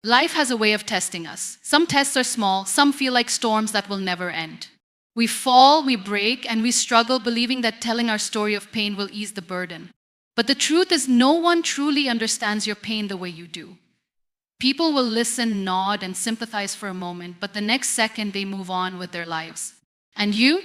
Life has a way of testing us. Some tests are small, some feel like storms that will never end. We fall, we break, and we struggle believing that telling our story of pain will ease the burden. But the truth is, no one truly understands your pain the way you do. People will listen, nod, and sympathize for a moment, but the next second they move on with their lives. And you?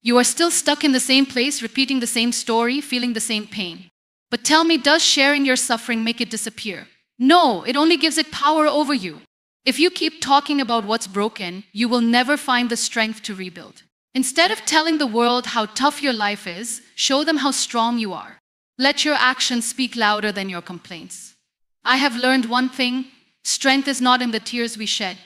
You are still stuck in the same place, repeating the same story, feeling the same pain. But tell me, does sharing your suffering make it disappear? No, it only gives it power over you. If you keep talking about what's broken, you will never find the strength to rebuild. Instead of telling the world how tough your life is, show them how strong you are. Let your actions speak louder than your complaints. I have learned one thing: strength is not in the tears we shed,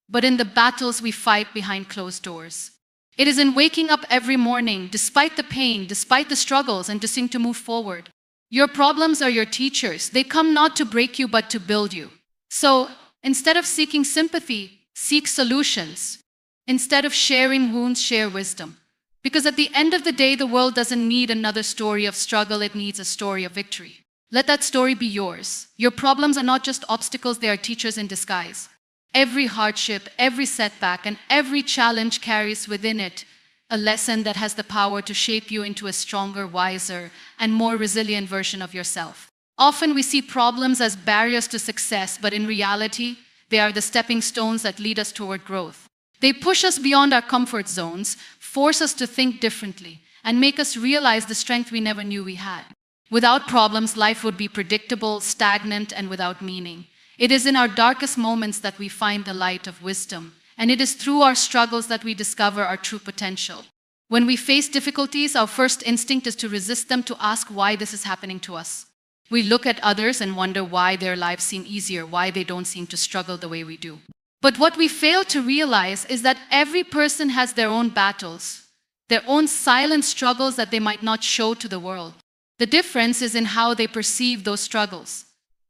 but in the battles we fight behind closed doors. It is in waking up every morning, despite the pain, despite the struggles, and deciding to move forward. Your problems are your teachers. They come not to break you, but to build you. So, instead of seeking sympathy, seek solutions. Instead of sharing wounds, share wisdom. Because at the end of the day, the world doesn't need another story of struggle, it needs a story of victory. Let that story be yours. Your problems are not just obstacles, they are teachers in disguise. Every hardship, every setback, and every challenge carries within it a lesson that has the power to shape you into a stronger, wiser, and more resilient version of yourself. Often we see problems as barriers to success, but in reality, they are the stepping stones that lead us toward growth. They push us beyond our comfort zones, force us to think differently, and make us realize the strength we never knew we had. Without problems, life would be predictable, stagnant, and without meaning. It is in our darkest moments that we find the light of wisdom, and it is through our struggles that we discover our true potential. When we face difficulties, our first instinct is to resist them, to ask why this is happening to us. We look at others and wonder why their lives seem easier, why they don't seem to struggle the way we do. But what we fail to realize is that every person has their own battles, their own silent struggles that they might not show to the world. The difference is in how they perceive those struggles.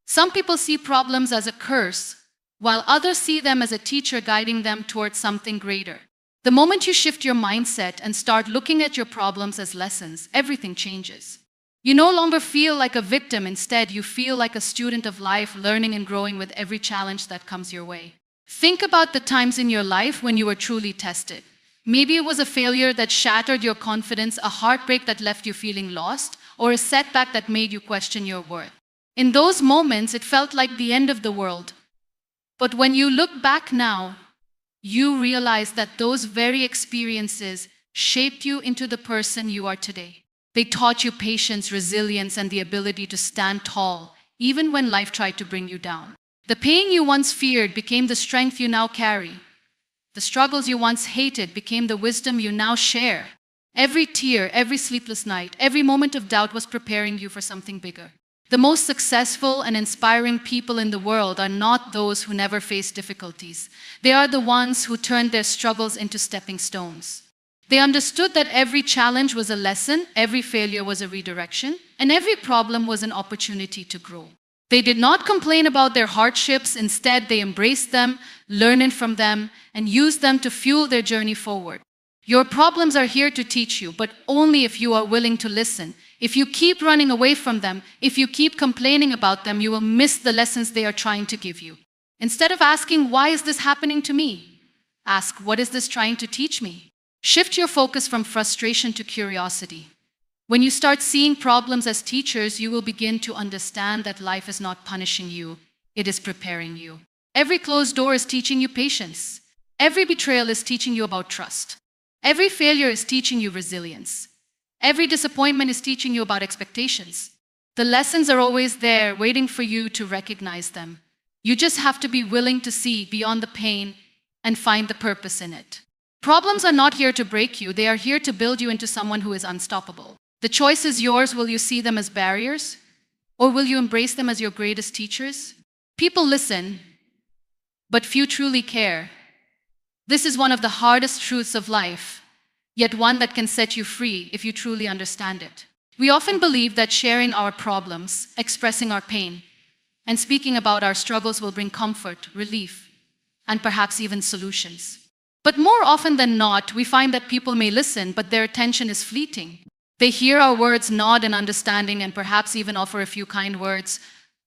Some people see problems as a curse, while others see them as a teacher guiding them towards something greater. The moment you shift your mindset and start looking at your problems as lessons, everything changes. You no longer feel like a victim. Instead, you feel like a student of life, learning and growing with every challenge that comes your way. Think about the times in your life when you were truly tested. Maybe it was a failure that shattered your confidence, a heartbreak that left you feeling lost, or a setback that made you question your worth. In those moments, it felt like the end of the world. But when you look back now, you realize that those very experiences shaped you into the person you are today. They taught you patience, resilience, and the ability to stand tall, even when life tried to bring you down. The pain you once feared became the strength you now carry. The struggles you once hated became the wisdom you now share. Every tear, every sleepless night, every moment of doubt was preparing you for something bigger. The most successful and inspiring people in the world are not those who never face difficulties. They are the ones who turned their struggles into stepping stones. They understood that every challenge was a lesson, every failure was a redirection, and every problem was an opportunity to grow. They did not complain about their hardships. Instead, they embraced them, learned from them, and used them to fuel their journey forward. Your problems are here to teach you, but only if you are willing to listen. If you keep running away from them, if you keep complaining about them, you will miss the lessons they are trying to give you. Instead of asking, why is this happening to me? Ask, what is this trying to teach me? Shift your focus from frustration to curiosity. When you start seeing problems as teachers, you will begin to understand that life is not punishing you, it is preparing you. Every closed door is teaching you patience. Every betrayal is teaching you about trust. Every failure is teaching you resilience. Every disappointment is teaching you about expectations. The lessons are always there, waiting for you to recognize them. You just have to be willing to see beyond the pain and find the purpose in it. Problems are not here to break you, they are here to build you into someone who is unstoppable. The choice is yours. Will you see them as barriers, or will you embrace them as your greatest teachers? People listen, but few truly care. This is one of the hardest truths of life, yet one that can set you free if you truly understand it. We often believe that sharing our problems, expressing our pain, and speaking about our struggles will bring comfort, relief, and perhaps even solutions. But more often than not, we find that people may listen, but their attention is fleeting. They hear our words, nod in understanding, and perhaps even offer a few kind words,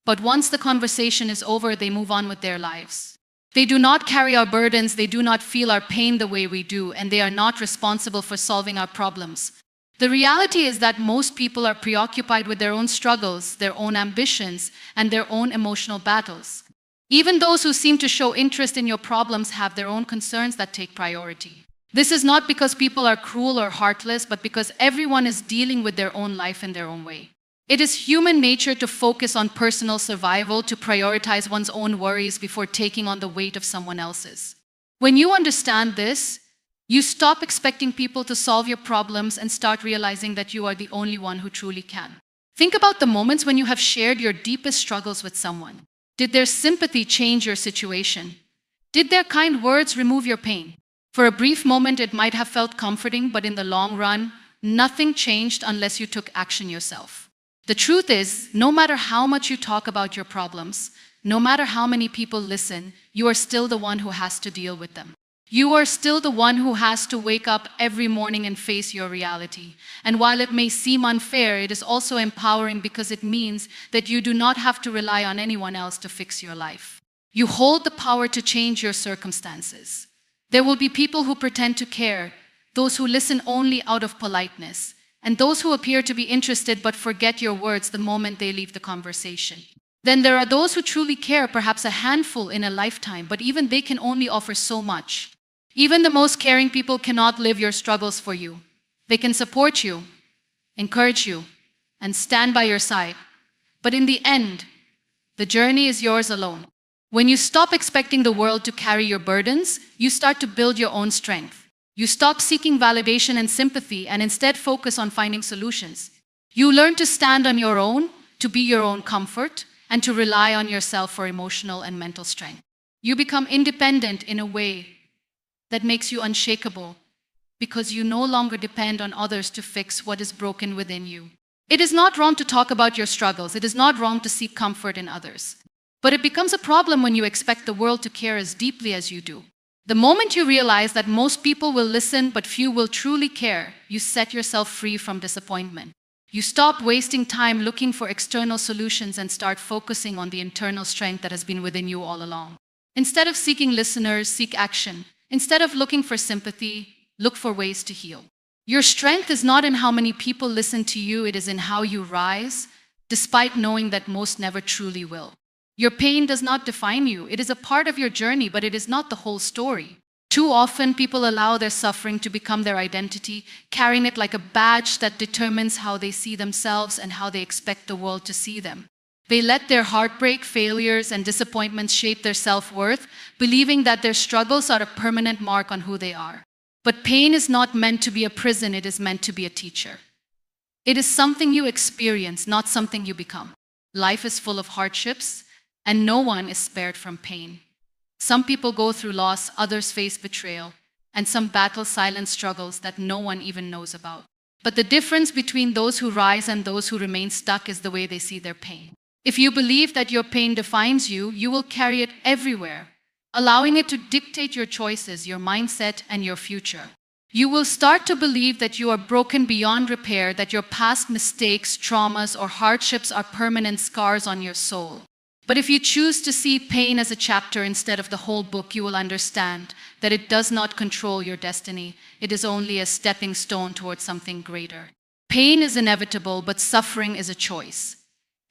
But once the conversation is over, they move on with their lives. They do not carry our burdens, they do not feel our pain the way we do, and they are not responsible for solving our problems. The reality is that most people are preoccupied with their own struggles, their own ambitions, and their own emotional battles. Even those who seem to show interest in your problems have their own concerns that take priority. This is not because people are cruel or heartless, but because everyone is dealing with their own life in their own way. It is human nature to focus on personal survival, to prioritize one's own worries before taking on the weight of someone else's. When you understand this, you stop expecting people to solve your problems and start realizing that you are the only one who truly can. Think about the moments when you have shared your deepest struggles with someone. Did their sympathy change your situation? Did their kind words remove your pain? For a brief moment, it might have felt comforting, but in the long run, nothing changed unless you took action yourself. The truth is, no matter how much you talk about your problems, no matter how many people listen, you are still the one who has to deal with them. You are still the one who has to wake up every morning and face your reality. And while it may seem unfair, it is also empowering because it means that you do not have to rely on anyone else to fix your life. You hold the power to change your circumstances. There will be people who pretend to care, those who listen only out of politeness, and those who appear to be interested but forget your words the moment they leave the conversation. Then there are those who truly care, perhaps a handful in a lifetime, but even they can only offer so much. Even the most caring people cannot live your struggles for you. They can support you, encourage you, and stand by your side. But in the end, the journey is yours alone. When you stop expecting the world to carry your burdens, you start to build your own strength. You stop seeking validation and sympathy and instead focus on finding solutions. You learn to stand on your own, to be your own comfort, and to rely on yourself for emotional and mental strength. You become independent in a way that makes you unshakable because you no longer depend on others to fix what is broken within you. It is not wrong to talk about your struggles. It is not wrong to seek comfort in others. But it becomes a problem when you expect the world to care as deeply as you do. The moment you realize that most people will listen but few will truly care, you set yourself free from disappointment. You stop wasting time looking for external solutions and start focusing on the internal strength that has been within you all along. Instead of seeking listeners, seek action. Instead of looking for sympathy, look for ways to heal. Your strength is not in how many people listen to you, it is in how you rise, despite knowing that most never truly will. Your pain does not define you. It is a part of your journey, but it is not the whole story. Too often, people allow their suffering to become their identity, carrying it like a badge that determines how they see themselves and how they expect the world to see them. They let their heartbreak, failures, and disappointments shape their self-worth, believing that their struggles are a permanent mark on who they are. But pain is not meant to be a prison, it is meant to be a teacher. It is something you experience, not something you become. Life is full of hardships, and no one is spared from pain. Some people go through loss, others face betrayal, and some battle silent struggles that no one even knows about. But the difference between those who rise and those who remain stuck is the way they see their pain. If you believe that your pain defines you, you will carry it everywhere, allowing it to dictate your choices, your mindset, and your future. You will start to believe that you are broken beyond repair, that your past mistakes, traumas, or hardships are permanent scars on your soul. But if you choose to see pain as a chapter instead of the whole book, you will understand that it does not control your destiny. It is only a stepping stone towards something greater. Pain is inevitable, but suffering is a choice.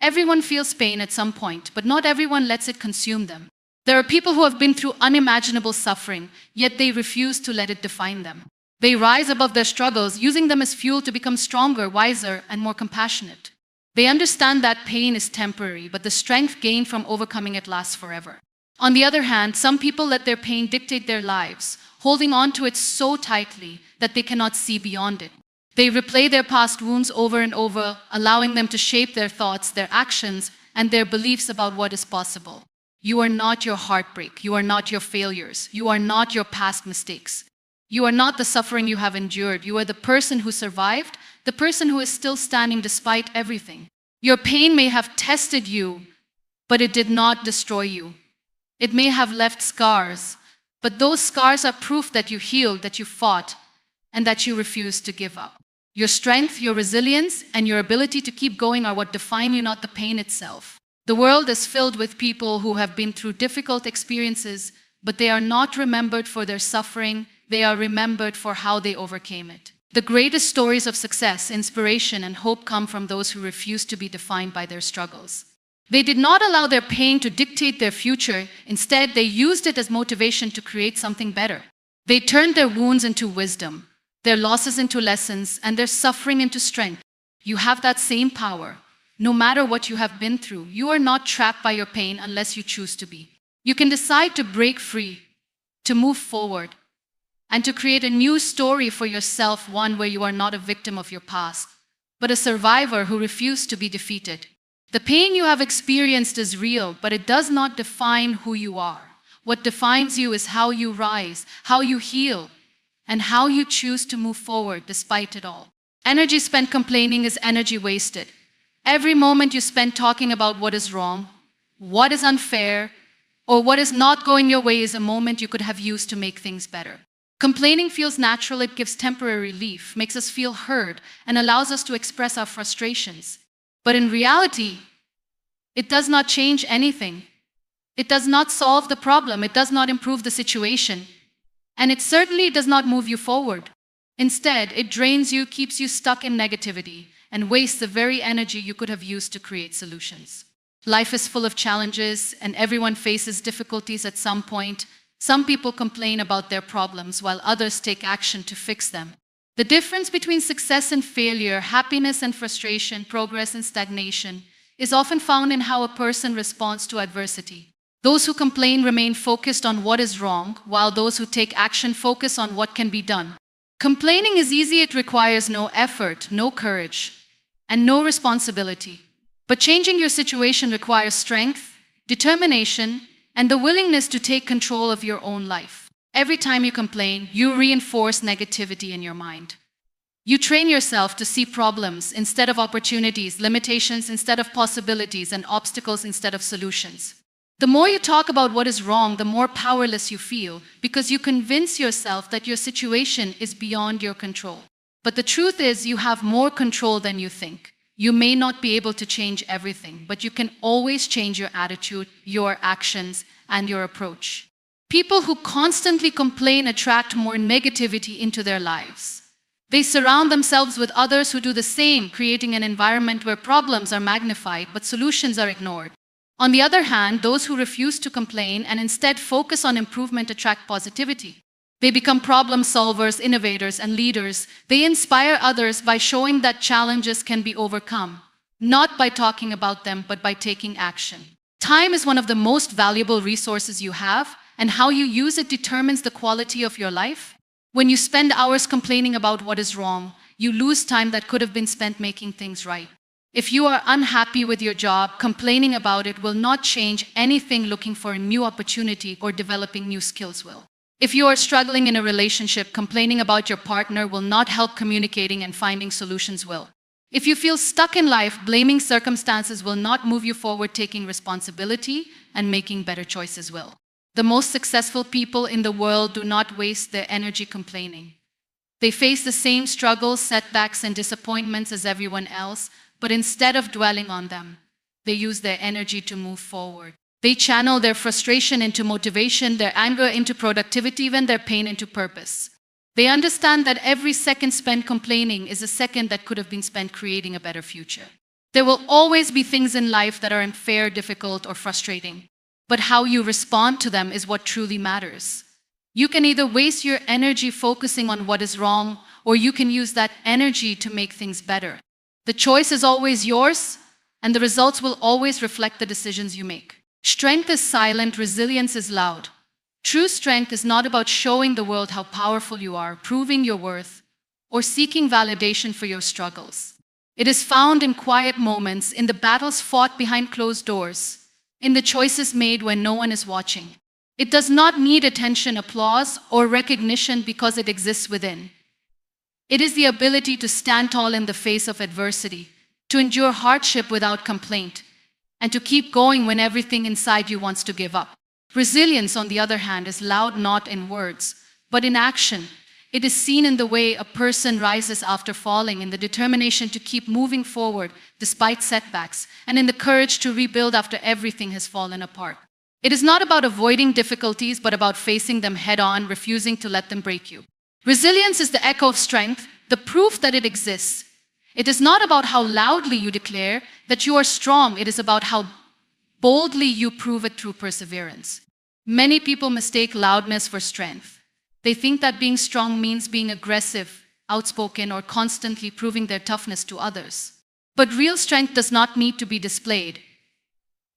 Everyone feels pain at some point, but not everyone lets it consume them. There are people who have been through unimaginable suffering, yet they refuse to let it define them. They rise above their struggles, using them as fuel to become stronger, wiser, and more compassionate. They understand that pain is temporary, but the strength gained from overcoming it lasts forever. On the other hand, some people let their pain dictate their lives, holding on to it so tightly that they cannot see beyond it. They replay their past wounds over and over, allowing them to shape their thoughts, their actions, and their beliefs about what is possible. You are not your heartbreak. You are not your failures. You are not your past mistakes. You are not the suffering you have endured. You are the person who survived, the person who is still standing despite everything. Your pain may have tested you, but it did not destroy you. It may have left scars, but those scars are proof that you healed, that you fought, and that you refused to give up. Your strength, your resilience, and your ability to keep going are what define you, not the pain itself. The world is filled with people who have been through difficult experiences, but they are not remembered for their suffering, they are remembered for how they overcame it. The greatest stories of success, inspiration, and hope come from those who refuse to be defined by their struggles. They did not allow their pain to dictate their future. Instead, they used it as motivation to create something better. They turned their wounds into wisdom, their losses into lessons, and their suffering into strength. You have that same power. No matter what you have been through, you are not trapped by your pain unless you choose to be. You can decide to break free, to move forward, and to create a new story for yourself, one where you are not a victim of your past, but a survivor who refused to be defeated. The pain you have experienced is real, but it does not define who you are. What defines you is how you rise, how you heal, and how you choose to move forward despite it all. Energy spent complaining is energy wasted. Every moment you spend talking about what is wrong, what is unfair, or what is not going your way is a moment you could have used to make things better. Complaining feels natural, it gives temporary relief, makes us feel heard, and allows us to express our frustrations. But in reality, it does not change anything. It does not solve the problem, it does not improve the situation, and it certainly does not move you forward. Instead, it drains you, keeps you stuck in negativity, and wastes the very energy you could have used to create solutions. Life is full of challenges, and everyone faces difficulties at some point. Some people complain about their problems, while others take action to fix them. The difference between success and failure, happiness and frustration, progress and stagnation, is often found in how a person responds to adversity. Those who complain remain focused on what is wrong, while those who take action focus on what can be done. Complaining is easy, it requires no effort, no courage, and no responsibility. But changing your situation requires strength, determination, and the willingness to take control of your own life. Every time you complain, you reinforce negativity in your mind. You train yourself to see problems instead of opportunities, limitations instead of possibilities, and obstacles instead of solutions. The more you talk about what is wrong, the more powerless you feel, because you convince yourself that your situation is beyond your control. But the truth is, you have more control than you think. You may not be able to change everything, but you can always change your attitude, your actions, and your approach. People who constantly complain attract more negativity into their lives. They surround themselves with others who do the same, creating an environment where problems are magnified but solutions are ignored. On the other hand, those who refuse to complain and instead focus on improvement attract positivity. They become problem solvers, innovators, and leaders. They inspire others by showing that challenges can be overcome, not by talking about them, but by taking action. Time is one of the most valuable resources you have, and how you use it determines the quality of your life. When you spend hours complaining about what is wrong, you lose time that could have been spent making things right. If you are unhappy with your job, complaining about it will not change anything. Looking for a new opportunity or developing new skills will. If you are struggling in a relationship, complaining about your partner will not help. Communicating and finding solutions will. If you feel stuck in life, blaming circumstances will not move you forward. Taking responsibility and making better choices will. The most successful people in the world do not waste their energy complaining. They face the same struggles, setbacks, and disappointments as everyone else, but instead of dwelling on them, they use their energy to move forward. They channel their frustration into motivation, their anger into productivity, even their pain into purpose. They understand that every second spent complaining is a second that could have been spent creating a better future. There will always be things in life that are unfair, difficult, or frustrating, but how you respond to them is what truly matters. You can either waste your energy focusing on what is wrong, or you can use that energy to make things better. The choice is always yours, and the results will always reflect the decisions you make. Strength is silent, resilience is loud. True strength is not about showing the world how powerful you are, proving your worth, or seeking validation for your struggles. It is found in quiet moments, in the battles fought behind closed doors, in the choices made when no one is watching. It does not need attention, applause, or recognition because it exists within. It is the ability to stand tall in the face of adversity, to endure hardship without complaint, and to keep going when everything inside you wants to give up. Resilience, on the other hand, is loud not in words, but in action. It is seen in the way a person rises after falling, in the determination to keep moving forward despite setbacks, and in the courage to rebuild after everything has fallen apart. It is not about avoiding difficulties, but about facing them head-on, refusing to let them break you. Resilience is the echo of strength, the proof that it exists. It is not about how loudly you declare that you are strong, it is about how boldly you prove it through perseverance. Many people mistake loudness for strength. They think that being strong means being aggressive, outspoken, or constantly proving their toughness to others. But real strength does not need to be displayed.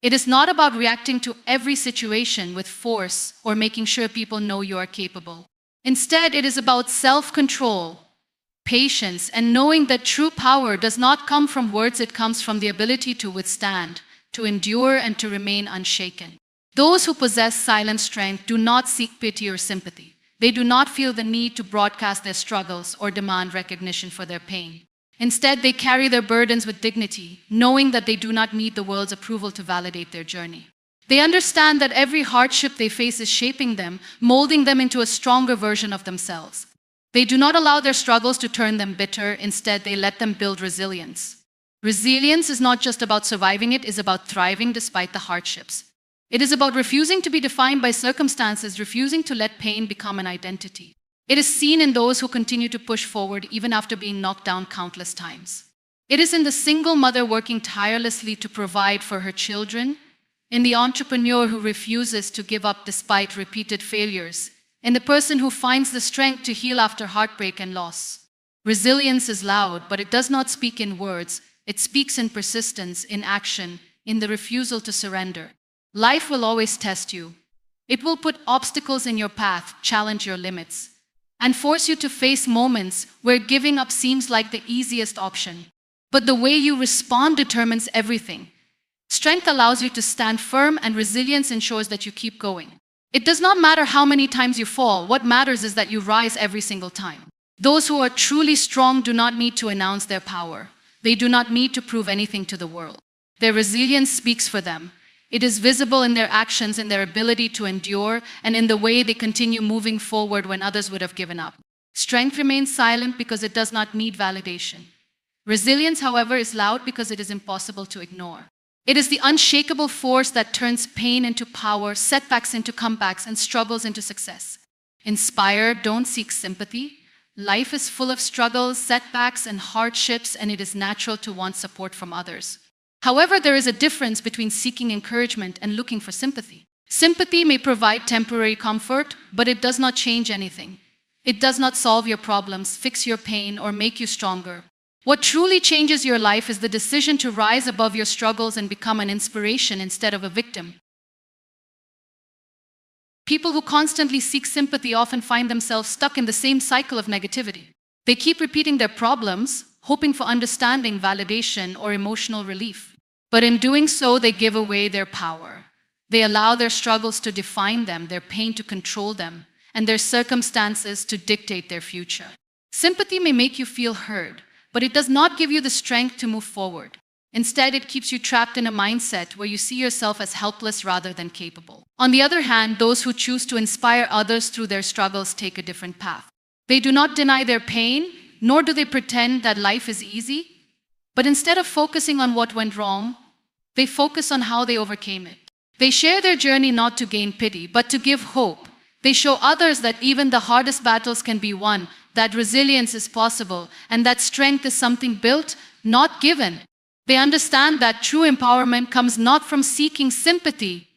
It is not about reacting to every situation with force or making sure people know you are capable. Instead, it is about self-control, patience, and knowing that true power does not come from words, it comes from the ability to withstand, to endure, and to remain unshaken. Those who possess silent strength do not seek pity or sympathy. They do not feel the need to broadcast their struggles or demand recognition for their pain. Instead, they carry their burdens with dignity, knowing that they do not need the world's approval to validate their journey. They understand that every hardship they face is shaping them, molding them into a stronger version of themselves. They do not allow their struggles to turn them bitter. Instead, they let them build resilience. Resilience is not just about surviving, it is about thriving despite the hardships. It is about refusing to be defined by circumstances, refusing to let pain become an identity. It is seen in those who continue to push forward even after being knocked down countless times. It is in the single mother working tirelessly to provide for her children, in the entrepreneur who refuses to give up despite repeated failures, in the person who finds the strength to heal after heartbreak and loss. Resilience is loud, but it does not speak in words. It speaks in persistence, in action, in the refusal to surrender. Life will always test you. It will put obstacles in your path, challenge your limits, and force you to face moments where giving up seems like the easiest option. But the way you respond determines everything. Strength allows you to stand firm, and resilience ensures that you keep going. It does not matter how many times you fall. What matters is that you rise every single time. Those who are truly strong do not need to announce their power. They do not need to prove anything to the world. Their resilience speaks for them. It is visible in their actions, in their ability to endure, and in the way they continue moving forward when others would have given up. Strength remains silent because it does not need validation. Resilience, however, is loud because it is impossible to ignore. It is the unshakable force that turns pain into power, setbacks into comebacks, and struggles into success. Inspire, don't seek sympathy. Life is full of struggles, setbacks, and hardships, and it is natural to want support from others. However, there is a difference between seeking encouragement and looking for sympathy. Sympathy may provide temporary comfort, but it does not change anything. It does not solve your problems, fix your pain, or make you stronger. What truly changes your life is the decision to rise above your struggles and become an inspiration instead of a victim. People who constantly seek sympathy often find themselves stuck in the same cycle of negativity. They keep repeating their problems, hoping for understanding, validation, or emotional relief. But in doing so, they give away their power. They allow their struggles to define them, their pain to control them, and their circumstances to dictate their future. Sympathy may make you feel heard, but it does not give you the strength to move forward. Instead, it keeps you trapped in a mindset where you see yourself as helpless rather than capable. On the other hand, those who choose to inspire others through their struggles take a different path. They do not deny their pain, nor do they pretend that life is easy, but instead of focusing on what went wrong, they focus on how they overcame it. They share their journey not to gain pity, but to give hope. They show others that even the hardest battles can be won, that resilience is possible, and that strength is something built, not given. They understand that true empowerment comes not from seeking sympathy,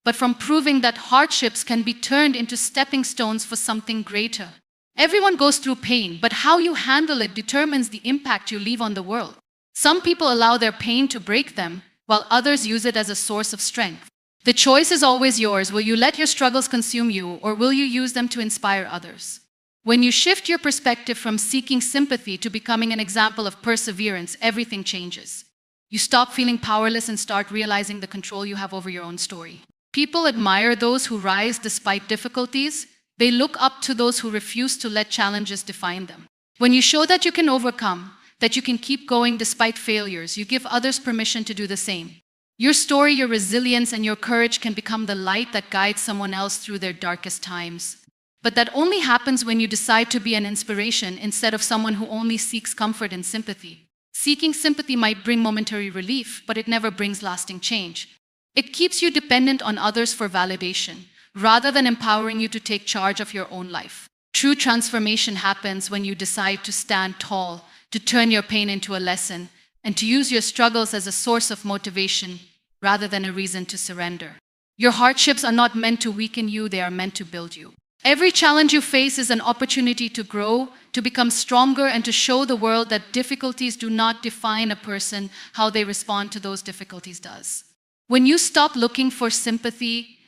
but from proving that hardships can be turned into stepping stones for something greater. Everyone goes through pain, but how you handle it determines the impact you leave on the world. Some people allow their pain to break them, while others use it as a source of strength. The choice is always yours. Will you let your struggles consume you, or will you use them to inspire others? When you shift your perspective from seeking sympathy to becoming an example of perseverance, everything changes. You stop feeling powerless and start realizing the control you have over your own story. People admire those who rise despite difficulties. They look up to those who refuse to let challenges define them. When you show that you can overcome, that you can keep going despite failures, you give others permission to do the same. Your story, your resilience, and your courage can become the light that guides someone else through their darkest times. But that only happens when you decide to be an inspiration instead of someone who only seeks comfort and sympathy. Seeking sympathy might bring momentary relief, but it never brings lasting change. It keeps you dependent on others for validation, rather than empowering you to take charge of your own life. True transformation happens when you decide to stand tall, to turn your pain into a lesson, and to use your struggles as a source of motivation rather than a reason to surrender. Your hardships are not meant to weaken you, they are meant to build you. Every challenge you face is an opportunity to grow, to become stronger, and to show the world that difficulties do not define a person. How they respond to those difficulties does. When you stop looking for sympathy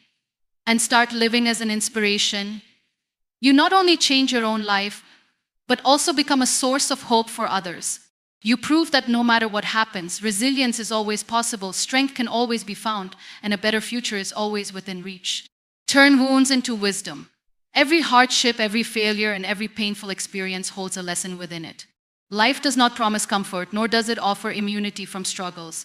and start living as an inspiration, you not only change your own life, but also become a source of hope for others. You prove that no matter what happens, resilience is always possible, strength can always be found, and a better future is always within reach. Turn wounds into wisdom. Every hardship, every failure, and every painful experience holds a lesson within it. Life does not promise comfort, nor does it offer immunity from struggles.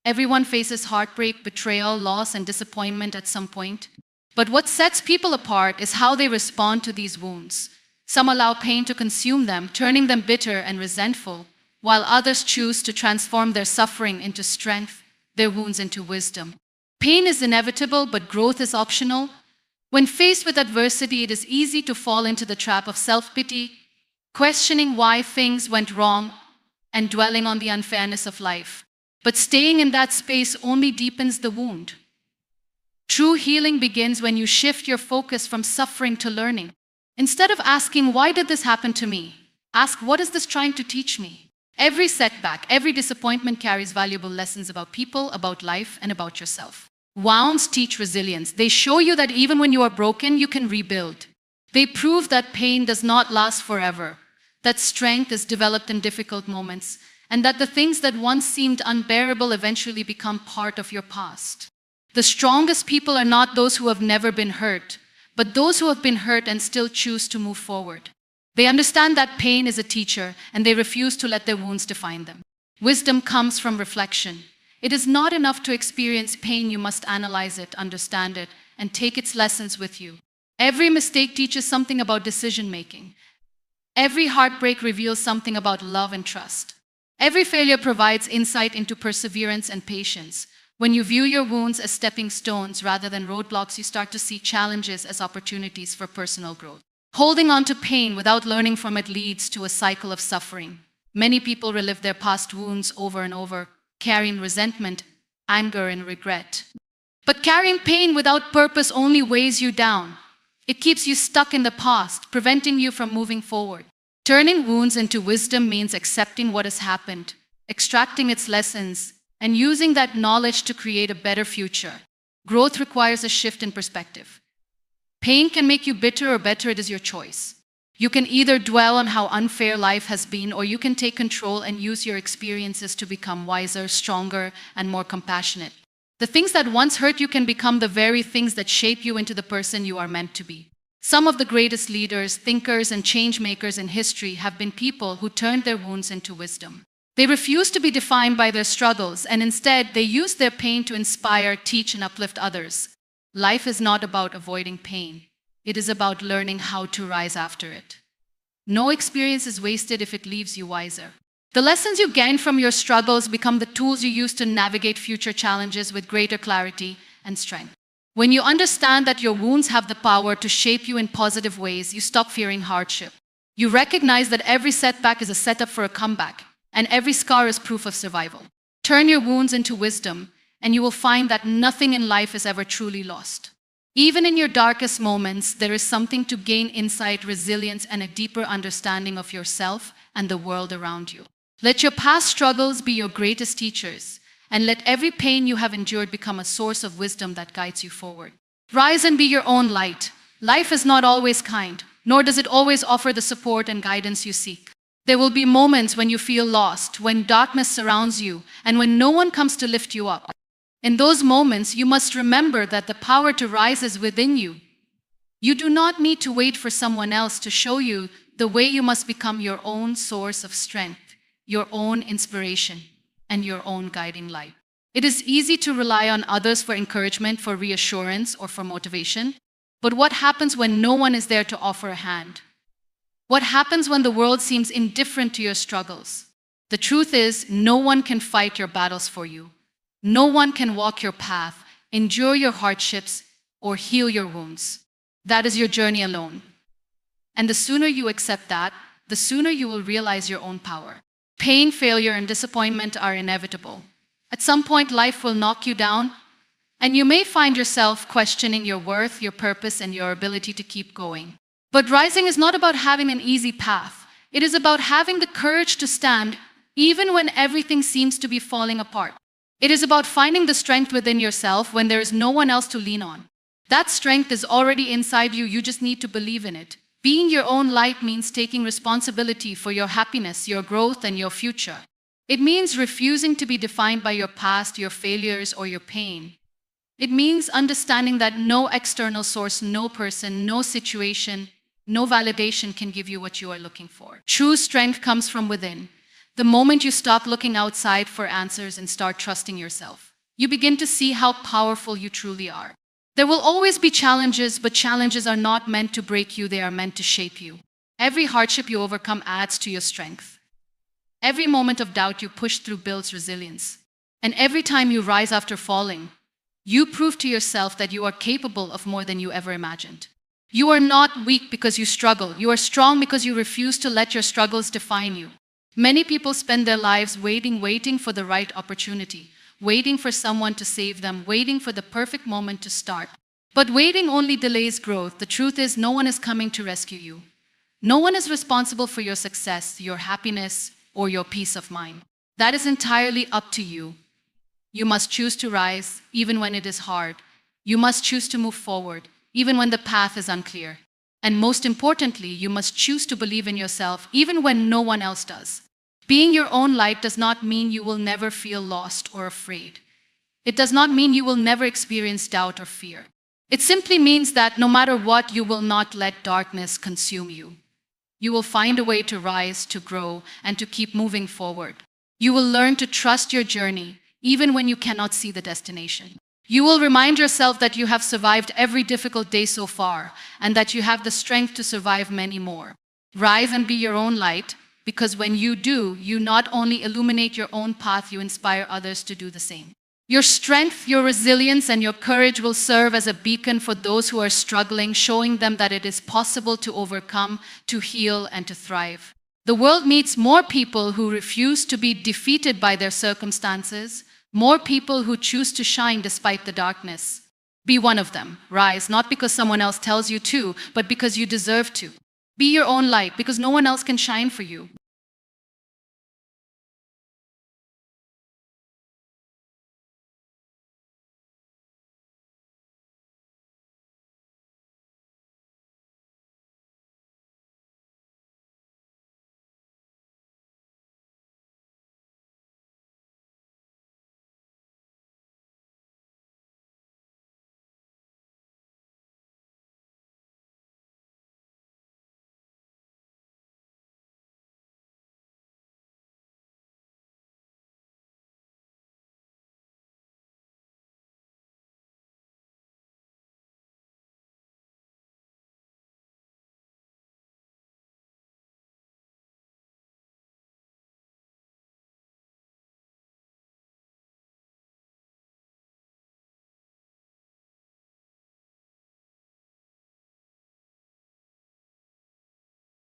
Everyone faces heartbreak, betrayal, loss, and disappointment at some point. But what sets people apart is how they respond to these wounds. Some allow pain to consume them, turning them bitter and resentful, while others choose to transform their suffering into strength, their wounds into wisdom. Pain is inevitable, but growth is optional. When faced with adversity, it is easy to fall into the trap of self-pity, questioning why things went wrong, and dwelling on the unfairness of life. But staying in that space only deepens the wound. True healing begins when you shift your focus from suffering to learning. Instead of asking, "Why did this happen to me?" ask, "What is this trying to teach me?" Every setback, every disappointment carries valuable lessons about people, about life, and about yourself. Wounds teach resilience. They show you that even when you are broken, you can rebuild. They prove that pain does not last forever, that strength is developed in difficult moments, and that the things that once seemed unbearable eventually become part of your past. The strongest people are not those who have never been hurt, but those who have been hurt and still choose to move forward. They understand that pain is a teacher, and they refuse to let their wounds define them. Wisdom comes from reflection. It is not enough to experience pain, you must analyze it, understand it, and take its lessons with you. Every mistake teaches something about decision-making. Every heartbreak reveals something about love and trust. Every failure provides insight into perseverance and patience. When you view your wounds as stepping stones rather than roadblocks, you start to see challenges as opportunities for personal growth. Holding on to pain without learning from it leads to a cycle of suffering. Many people relive their past wounds over and over, carrying resentment, anger, and regret. But carrying pain without purpose only weighs you down. It keeps you stuck in the past, preventing you from moving forward. Turning wounds into wisdom means accepting what has happened, extracting its lessons, and using that knowledge to create a better future. Growth requires a shift in perspective. Pain can make you bitter or better, it is your choice. You can either dwell on how unfair life has been, or you can take control and use your experiences to become wiser, stronger, and more compassionate. The things that once hurt you can become the very things that shape you into the person you are meant to be. Some of the greatest leaders, thinkers, and change makers in history have been people who turned their wounds into wisdom. They refused to be defined by their struggles, and instead they used their pain to inspire, teach, and uplift others. Life is not about avoiding pain. It is about learning how to rise after it. No experience is wasted if it leaves you wiser. The lessons you gain from your struggles become the tools you use to navigate future challenges with greater clarity and strength. When you understand that your wounds have the power to shape you in positive ways, you stop fearing hardship. You recognize that every setback is a setup for a comeback, and every scar is proof of survival. Turn your wounds into wisdom, and you will find that nothing in life is ever truly lost. Even in your darkest moments, there is something to gain insight, resilience, and a deeper understanding of yourself and the world around you. Let your past struggles be your greatest teachers, and let every pain you have endured become a source of wisdom that guides you forward. Rise and be your own light. Life is not always kind, nor does it always offer the support and guidance you seek. There will be moments when you feel lost, when darkness surrounds you, and when no one comes to lift you up. In those moments, you must remember that the power to rise is within you. You do not need to wait for someone else to show you the way. You must become your own source of strength, your own inspiration, and your own guiding light. It is easy to rely on others for encouragement, for reassurance, or for motivation. But what happens when no one is there to offer a hand? What happens when the world seems indifferent to your struggles? The truth is, no one can fight your battles for you. No one can walk your path, endure your hardships, or heal your wounds. That is your journey alone. And the sooner you accept that, the sooner you will realize your own power. Pain, failure, and disappointment are inevitable. At some point, life will knock you down, and you may find yourself questioning your worth, your purpose, and your ability to keep going. But rising is not about having an easy path. It is about having the courage to stand even when everything seems to be falling apart. It is about finding the strength within yourself when there is no one else to lean on. That strength is already inside you, you just need to believe in it. Being your own light means taking responsibility for your happiness, your growth, and your future. It means refusing to be defined by your past, your failures, or your pain. It means understanding that no external source, no person, no situation, no validation can give you what you are looking for. True strength comes from within. The moment you stop looking outside for answers and start trusting yourself, you begin to see how powerful you truly are. There will always be challenges, but challenges are not meant to break you, they are meant to shape you. Every hardship you overcome adds to your strength. Every moment of doubt you push through builds resilience. And every time you rise after falling, you prove to yourself that you are capable of more than you ever imagined. You are not weak because you struggle. You are strong because you refuse to let your struggles define you. Many people spend their lives waiting for the right opportunity, waiting for someone to save them, waiting for the perfect moment to start. But waiting only delays growth. The truth is, no one is coming to rescue you. No one is responsible for your success, your happiness, or your peace of mind. That is entirely up to you. You must choose to rise, even when it is hard. You must choose to move forward, even when the path is unclear. And most importantly, you must choose to believe in yourself, even when no one else does. Being your own light does not mean you will never feel lost or afraid. It does not mean you will never experience doubt or fear. It simply means that no matter what, you will not let darkness consume you. You will find a way to rise, to grow, and to keep moving forward. You will learn to trust your journey, even when you cannot see the destination. You will remind yourself that you have survived every difficult day so far, and that you have the strength to survive many more. Rise and be your own light, because when you do, you not only illuminate your own path, you inspire others to do the same. Your strength, your resilience, and your courage will serve as a beacon for those who are struggling, showing them that it is possible to overcome, to heal, and to thrive. The world needs more people who refuse to be defeated by their circumstances, more people who choose to shine despite the darkness. Be one of them. Rise, not because someone else tells you to, but because you deserve to. Be your own light, because no one else can shine for you.